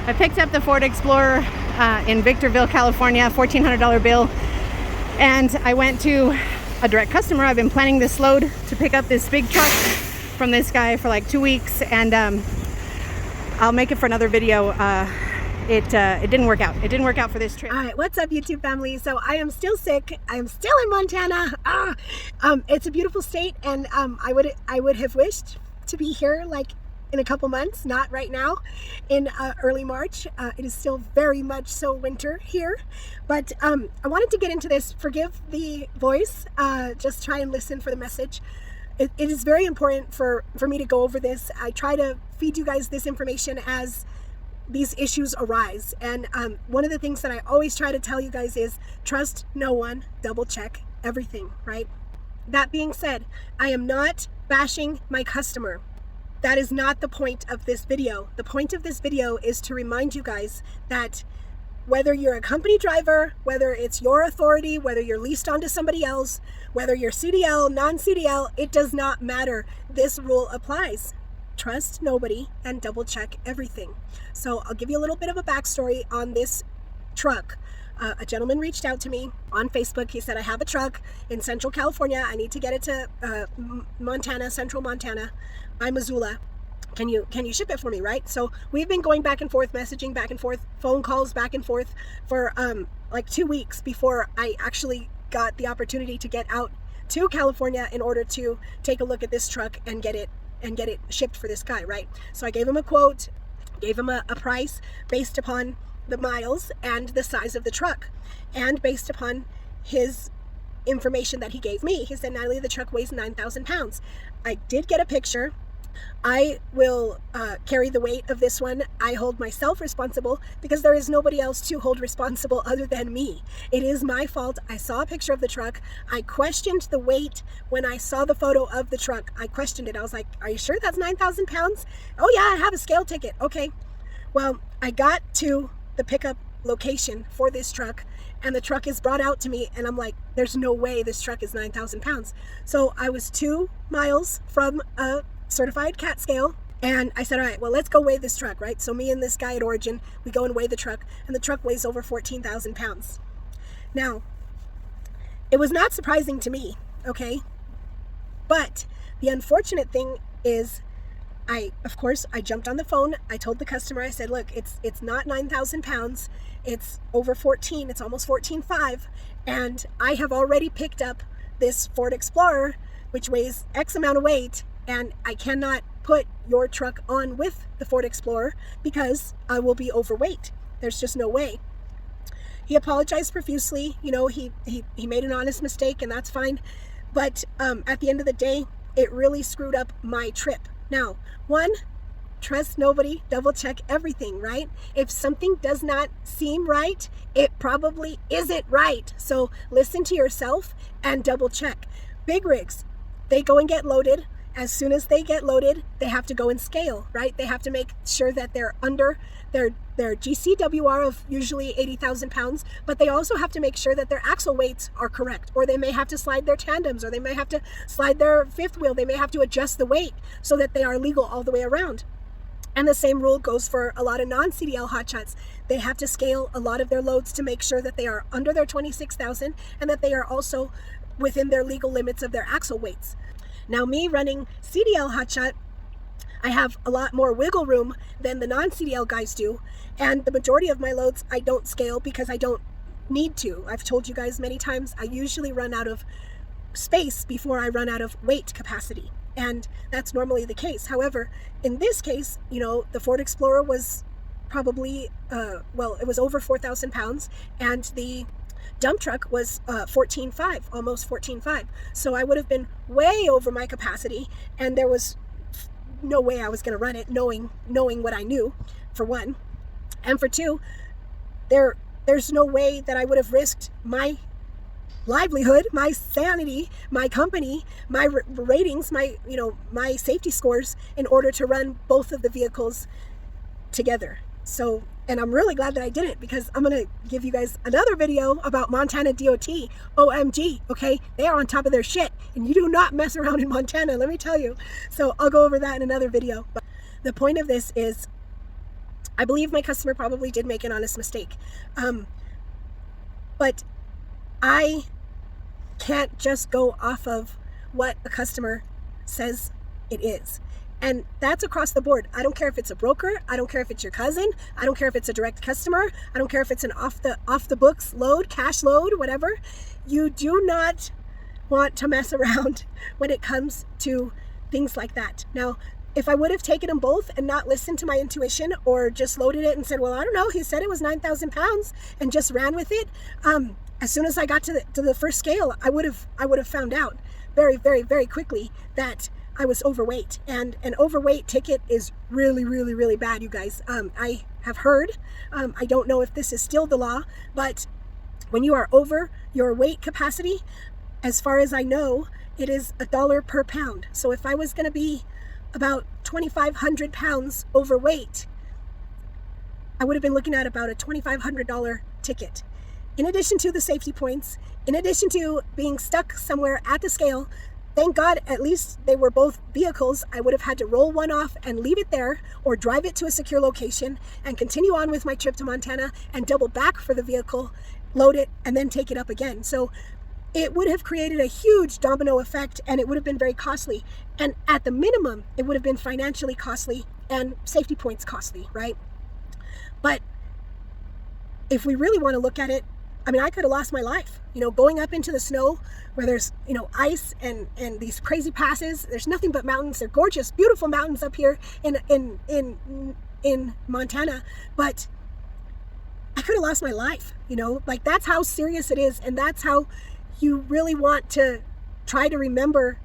I picked up the Ford Explorer in Victorville, California, $1,400 bill, and I went to a direct customer. I've been planning this load to pick up this big truck from this guy for like 2 weeks, and I'll make it for another video. It didn't work out. It didn't work out for this trip. All right, what's up, YouTube family? So I am still sick. I am still in Montana. It's a beautiful state, and I would have wished to be here like in a couple months, not right now in early March. It is still very much so winter here, but I wanted to get into this. Forgive the voice, just try and listen for the message. It is very important for me to go over this. I try to feed you guys this information as these issues arise, and one of the things that I always try to tell you guys is trust no one, double check everything, right? That being said, I am not bashing my customer. That is not the point of this video. The point of this video is to remind you guys that whether you're a company driver, whether it's your authority, whether you're leased onto somebody else, whether you're CDL, non-CDL, it does not matter. This rule applies. Trust nobody and double check everything. So I'll give you a little bit of a backstory on this truck. A gentleman reached out to me on Facebook. He said, I have a truck in Central California. I need to get it to Montana, Central Montana, by Missoula. Can you ship it for me, right? So we've been going back and forth, messaging back and forth, phone calls back and forth for like 2 weeks before I actually got the opportunity to get out to California in order to take a look at this truck and get it shipped for this guy, right? So I gave him a quote, gave him a price based upon the miles and the size of the truck, and based upon his information that he gave me. He said, Natalie, the truck weighs 9,000 pounds. I did get a picture. I will carry the weight of this one. I hold myself responsible because there is nobody else to hold responsible other than me. It is my fault. I saw a picture of the truck. I questioned the weight when I saw the photo of the truck. I questioned it. I was like, are you sure that's 9,000 pounds? Oh yeah, I have a scale ticket. Okay. Well, I got to the pickup location for this truck, and the truck is brought out to me, and I'm like, there's no way this truck is 9,000 pounds. So I was 2 miles from a certified CAT scale, and I said, all right, well, let's go weigh this truck, right? So me and this guy at Origin, we go and weigh the truck, and the truck weighs over 14,000 pounds. Now, it was not surprising to me, okay? But the unfortunate thing is, of course, I jumped on the phone. I told the customer, I said, look, it's not 9,000 pounds. It's over 14. It's almost 14.5. And I have already picked up this Ford Explorer, which weighs X amount of weight, and I cannot put your truck on with the Ford Explorer because I will be overweight. There's just no way. He apologized profusely. You know, he made an honest mistake, and that's fine. But at the end of the day, it really screwed up my trip. Now, one, trust nobody, double check everything, right? If something does not seem right, it probably isn't right. So listen to yourself and double check. Big rigs, they go and get loaded. As soon as they get loaded, they have to go and scale, right? They have to make sure that they're under their GCWR of usually 80,000 pounds, but they also have to make sure that their axle weights are correct, or they may have to slide their tandems, or they may have to slide their fifth wheel. They may have to adjust the weight so that they are legal all the way around. And the same rule goes for a lot of non-CDL hotshots. They have to scale a lot of their loads to make sure that they are under their 26,000 and that they are also within their legal limits of their axle weights. Now, me running CDL hotshot, I have a lot more wiggle room than the non-CDL guys do, and the majority of my loads I don't scale because I don't need to. I've told you guys many times, I usually run out of space before I run out of weight capacity, and that's normally the case. However, in this case, you know, the Ford Explorer was probably, well, it was over 4,000 pounds, and the dump truck was 14.5, almost 14.5. So I would have been way over my capacity, and there was no way I was going to run it knowing what I knew, for one. And for two, there's no way that I would have risked my livelihood, my sanity, my company, my ratings, my safety scores in order to run both of the vehicles together. So, and I'm really glad that I didn't, because I'm going to give you guys another video about Montana DOT. OMG, okay? They are on top of their shit, and you do not mess around in Montana, let me tell you. So I'll go over that in another video. But the point of this is, I believe my customer probably did make an honest mistake. But I can't just go off of what a customer says it is. And that's across the board. I don't care if it's a broker. I don't care if it's your cousin. I don't care if it's a direct customer. I don't care if it's an off the books load, cash load, whatever. You do not want to mess around when it comes to things like that. Now, if I would have taken them both and not listened to my intuition, or just loaded it and said, well, I don't know, he said it was 9,000 pounds, and just ran with it, as soon as I got to the first scale, I would have found out very, very, very quickly that I was overweight. And an overweight ticket is really, really, really bad, you guys. I have heard, I don't know if this is still the law, but when you are over your weight capacity, as far as I know, it is $1 per pound. So if I was going to be about 2,500 pounds overweight, I would have been looking at about a $2,500 ticket. In addition to the safety points, in addition to being stuck somewhere at the scale, thank God at least they were both vehicles. I would have had to roll one off and leave it there, or drive it to a secure location and continue on with my trip to Montana and double back for the vehicle, load it, and then take it up again. So it would have created a huge domino effect, and it would have been very costly. And at the minimum, it would have been financially costly and safety points costly, right? But if we really want to look at it, I mean, I could have lost my life, going up into the snow where there's, ice and these crazy passes. There's nothing but mountains. They're gorgeous, beautiful mountains up here in Montana. But I could have lost my life, like that's how serious it is. And that's how you really want to try to remember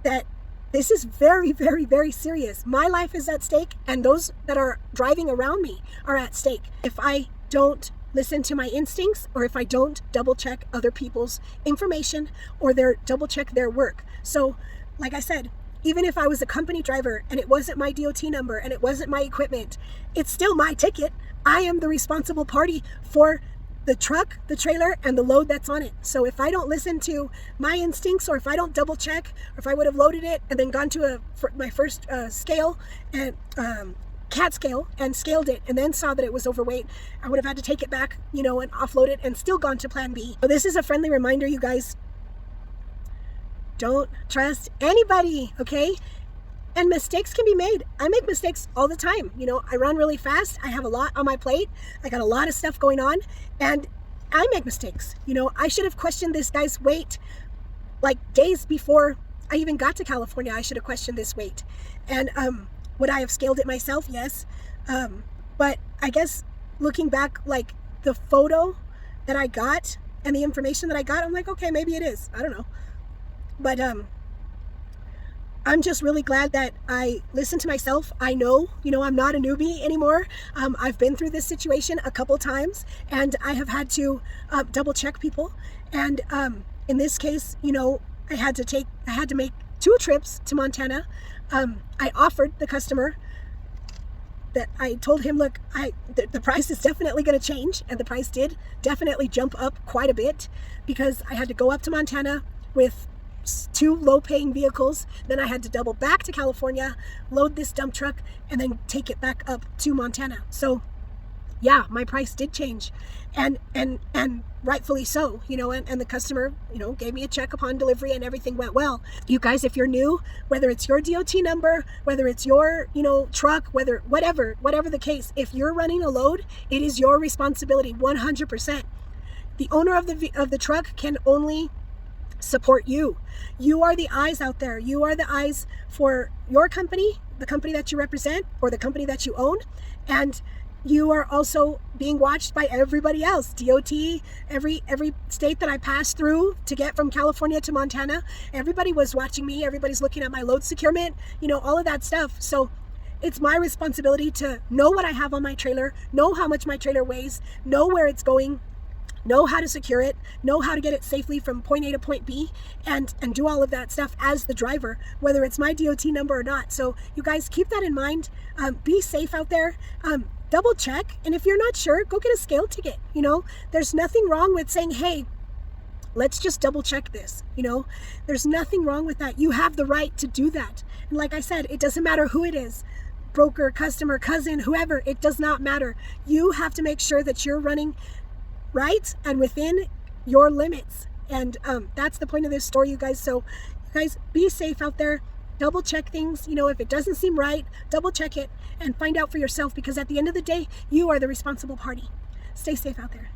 that this is very, very, very serious. My life is at stake, and those that are driving around me are at stake. If I don't listen to my instincts, or if I don't double check other people's information, or double check their work. So like I said, even if I was a company driver and it wasn't my DOT number and it wasn't my equipment, it's still my ticket. I am the responsible party for the truck, the trailer, and the load that's on it. So if I don't listen to my instincts, or if I don't double check, or if I would have loaded it and then gone to my first scale and CAT scale and scaled it and then saw that it was overweight, I would have had to take it back, and offload it and still gone to plan B. So this is a friendly reminder, you guys. Don't trust anybody, okay? And mistakes can be made. I make mistakes all the time. I run really fast. I have a lot on my plate. I got a lot of stuff going on, and I make mistakes. I should have questioned this guy's weight like days before I even got to California. I should have questioned this weight. And would I have scaled it myself? Yes. But I guess looking back, like the photo that I got and the information that I got, I'm like, okay, maybe it is. I don't know. But I'm just really glad that I listened to myself. I know, I'm not a newbie anymore. I've been through this situation a couple times, and I have had to double check people. And in this case, I had to make 2 trips to Montana. I offered the customer that I told him, look, the price is definitely going to change, and the price did definitely jump up quite a bit, because I had to go up to Montana with 2 low-paying vehicles. Then I had to double back to California, load this dump truck, and then take it back up to Montana. So yeah, my price did change, and rightfully so, and the customer, gave me a check upon delivery, and everything went well. You guys, if you're new, whether it's your DOT number, whether it's your, truck, whatever the case, if you're running a load, it is your responsibility 100%. The owner of the truck can only support you. You are the eyes out there. You are the eyes for your company, the company that you represent, or the company that you own. And you are also being watched by everybody else. DOT, every state that I passed through to get from California to Montana, everybody was watching me. Everybody's looking at my load securement, all of that stuff. So it's my responsibility to know what I have on my trailer, know how much my trailer weighs, know where it's going, know how to secure it, know how to get it safely from point A to point B, and do all of that stuff as the driver, whether it's my DOT number or not. So you guys keep that in mind. Be safe out there. Double check. And if you're not sure, go get a scale ticket. There's nothing wrong with saying, hey, let's just double check this. There's nothing wrong with that. You have the right to do that. And like I said, it doesn't matter who it is. broker, customer, cousin, whoever, it does not matter. You have to make sure that you're running right and within your limits. And that's the point of this story, you guys. So you guys, be safe out there. Double check things. You know, if it doesn't seem right, double check it and find out for yourself, because at the end of the day, you are the responsible party. Stay safe out there.